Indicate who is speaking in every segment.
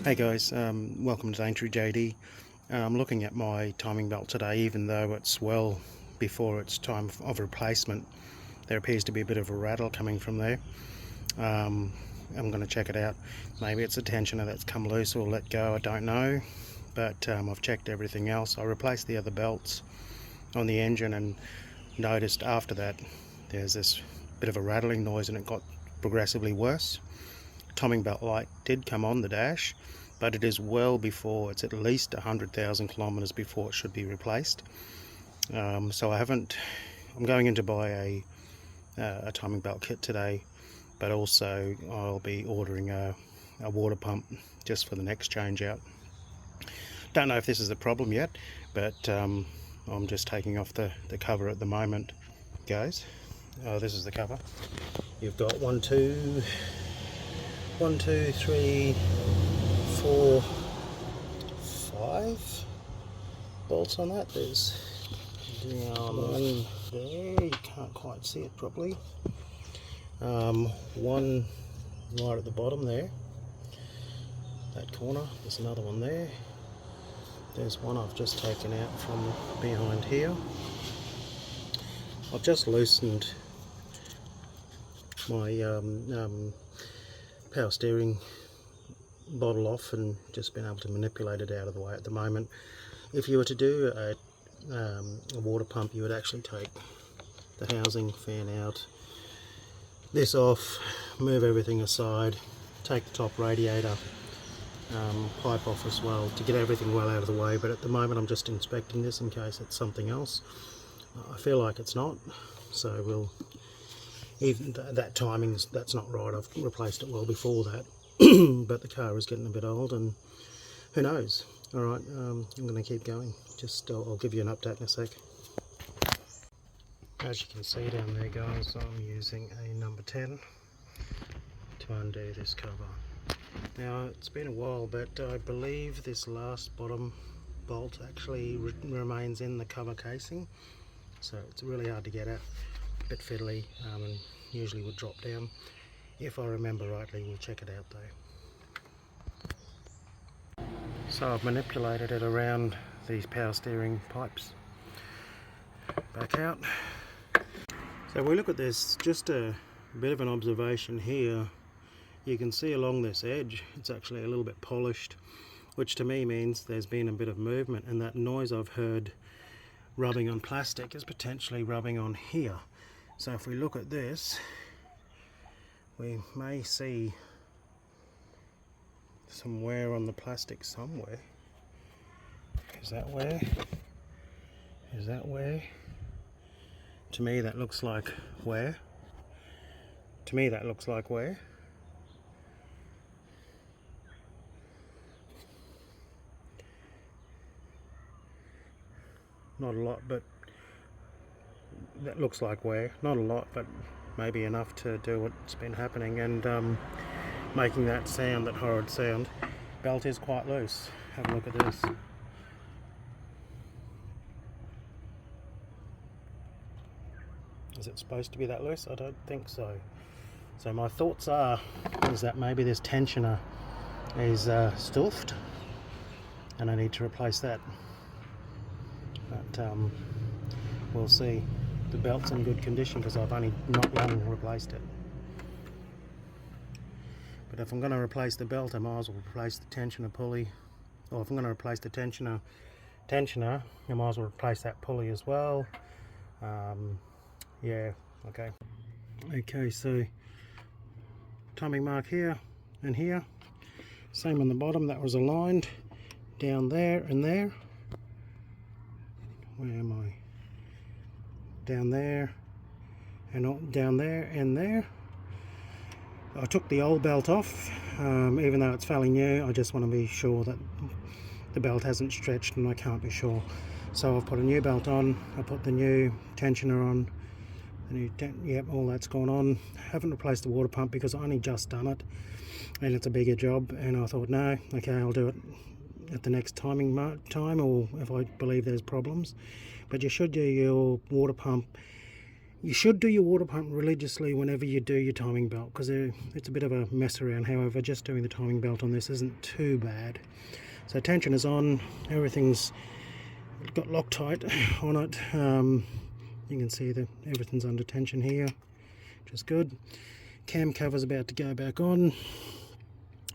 Speaker 1: Hey guys, welcome to Daintree JD. I'm looking at my timing belt today, even though it's well before its time of replacement. There appears to be a bit of a rattle coming from there. I'm going to check it out. Maybe it's a tensioner that's come loose or let go, I don't know. But I've checked everything else. I replaced the other belts on the engine and noticed after that there's this bit of a rattling noise and it got progressively worse. Timing belt light did come on the dash, but it is well before, it's at least 100,000 kilometers before it should be replaced. So I'm going in to buy a timing belt kit today, but also I'll be ordering a water pump just for the next change out. Don't know if this is the problem yet, but I'm just taking off the cover at the moment, guys. This is the cover. You've got 1, 2, 3, 4, 5 bolts on that. There's one there, you can't quite see it properly. One right at the bottom there, that corner. There's another one there. There's one I've just taken out from behind here. I've just loosened my power steering bottle off and just been able to manipulate it out of the way at the moment. If you were to do a water pump, you would actually take the housing fan out, this off, move everything aside, take the top radiator pipe off as well to get everything well out of the way. But at the moment I'm just inspecting this in case it's something else. I feel like it's not, so we'll, even that timing's, that's not right. I've replaced it well before that. But the car is getting a bit old and who knows. Alright, I'm going to keep going. I'll give you an update in a sec. As you can see down there, guys, I'm using a number 10 to undo this cover. Now, it's been a while, but I believe this last bottom bolt actually remains in the cover casing, so it's really hard to get at. A bit fiddly, and usually would drop down. If I remember rightly, we'll check it out though. So I've manipulated it around these power steering pipes. Back out. So if we look at this, just a bit of an observation here. You can see along this edge, it's actually a little bit polished, which to me means there's been a bit of movement, and that noise I've heard rubbing on plastic is potentially rubbing on here. So if we look at this, we may see some wear on the plastic somewhere. Is that wear? Is that wear? To me that looks like wear. To me that looks like wear. Not a lot, but that looks like wear. Not a lot, but maybe enough to do what's been happening and making that sound, that horrid sound. Belt is quite loose. Have a look at this. Is it supposed to be that loose? I don't think so. So my thoughts is that maybe this tensioner is stuffed and I need to replace that. But we'll see. The belt's in good condition because I've only not long replaced it. But if I'm going to replace the belt, I might as well replace the tensioner pulley. Or if I'm going to replace the tensioner, I might as well replace that pulley as well. Yeah, okay. Okay, so timing mark here and here. Same on the bottom, that was aligned. Down there and there. Where am I? Down there and down there and there. I took the old belt off, even though it's fairly new. I just want to be sure that the belt hasn't stretched, and I can't be sure. So I've put a new belt on, I put the new tensioner on, yep, all that's gone on. Haven't replaced the water pump because I only just done it and it's a bigger job, and I thought, no, okay, I'll do it at the next time, or if I believe there's problems. But you should do your water pump You should do your water pump religiously whenever you do your timing belt, because it's a bit of a mess around. However, just doing the timing belt on this isn't too bad. So tension is on, everything's got Loctite on it. You can see that everything's under tension here, which is good. Cam cover's about to go back on,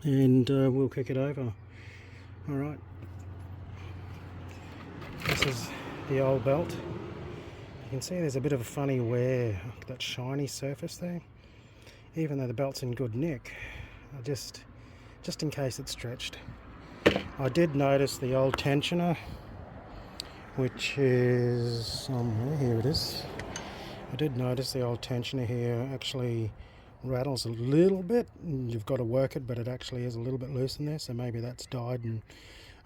Speaker 1: and we'll kick it over. Alright, this is the old belt. You can see there's a bit of a funny wear, that shiny surface there. Even though the belt's in good nick, just in case it's stretched. I did notice the old tensioner, which is somewhere, here it is. I did notice the old tensioner here actually rattles a little bit. You've got to work it, but it actually is a little bit loose in there, so maybe that's died and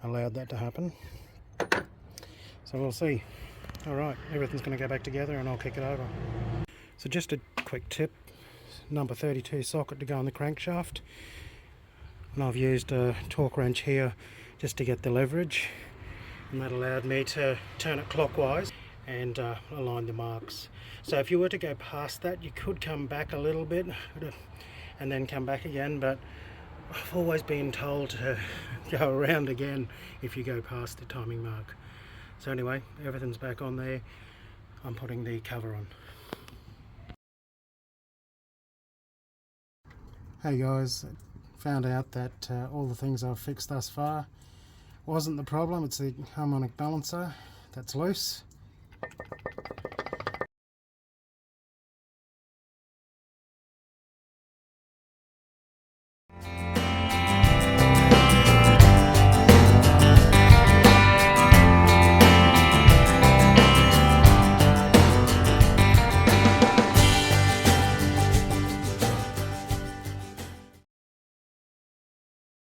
Speaker 1: allowed that to happen. So we'll see. Alright, everything's going to go back together and I'll kick it over. So just a quick tip, number 32 socket to go on the crankshaft. And I've used a torque wrench here just to get the leverage, and that allowed me to turn it clockwise and align the marks. So if you were to go past that, you could come back a little bit and then come back again, but I've always been told to go around again if you go past the timing mark. So anyway, everything's back on there. I'm putting the cover on. Hey guys, found out that all the things I've fixed thus far wasn't the problem. It's the harmonic balancer that's loose.